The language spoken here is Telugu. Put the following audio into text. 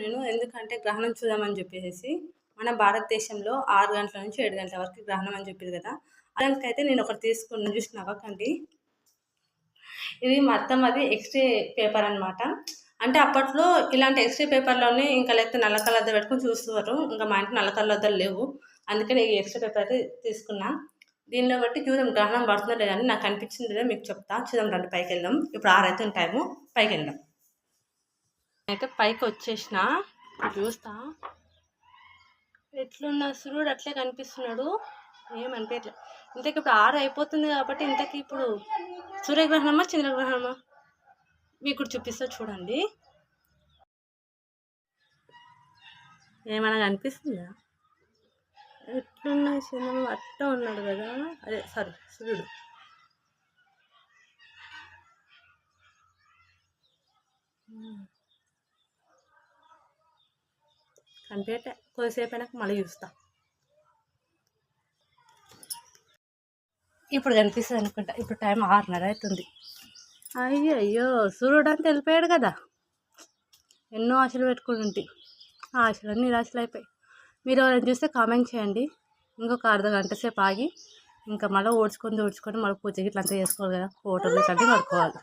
నేను, ఎందుకంటే గ్రహణం చూద్దామని చెప్పేసి. మన భారతదేశంలో 6 గంటల నుంచి 7 గంటల వరకు గ్రహణం అని చెప్పారు కదా. దానికైతే నేను ఒకటి తీసుకున్నాను, చూసి నవ్వకండి. ఇది మొత్తం అది ఎక్స్‌రే పేపర్ అనమాట. అంటే అప్పట్లో ఇలాంటి ఎక్స్‌రే పేపర్‌లోనే ఇంకా లేకపోతే నల్ల కళ్ళద్దాలు పెట్టుకొని చూస్తారు. ఇంకా మా ఇంట్లో నల్ల కళ్ళద్దాలు లేవు. అందుకని ఈ ఎక్స్‌రే పేపర్ అయితే తీసుకున్నా. దీనిలో బట్టి చూద్దాం గ్రహణం పడుతుందో లేదో అని నాకు అనిపించింది కదా మీకు చెప్తా. చూద్దాం రండి పైకెళ్దాం. ఇప్పుడు 6 అయితుంది టైము. పైకెళ్దాం. అయితే పైకి వచ్చేసిన చూస్తా. ఎట్లున్నా సూర్యుడు అట్లే కనిపిస్తున్నాడు, ఏమనిపించట్లేదు. ఇంతకి ఇప్పుడు 6 అయిపోతుంది కాబట్టి ఇంతకి ఇప్పుడు సూర్యగ్రహణమా చంద్రగ్రహణమా మీకు చూపిస్తా చూడండి. ఏమైనా కనిపిస్తుందా? ఎట్లున్నా చంద్రుడు అట్ట ఉన్నాడు కదా, అదే సారీ సూర్యుడు. కనిపించట్లే, కొద్దిసేపు అయినాక మళ్ళీ చూస్తా. ఇప్పుడు కనిపిస్తుంది అనుకుంటా. ఇప్పుడు టైం 6:30 అవుతుంది. అయ్యో సూర్యుడు అంతా వెళ్ళిపోయాడు కదా. ఎన్నో ఆశలు పెట్టుకుంటుంటే ఆ ఆశలన్నీ నిరాశలు అయిపోయాయి. మీరు ఎవరైనా చూస్తే కామెంట్ చేయండి. ఇంకొక అర్ధగంట సేపు ఆగి ఇంకా మళ్ళీ ఊడ్చుకొని మళ్ళీ పూజ గిట్ల అంతా చేసుకోవాలి కదా, ఫోటోలు ఇట్లాంటివి కడుక్కోవాలి.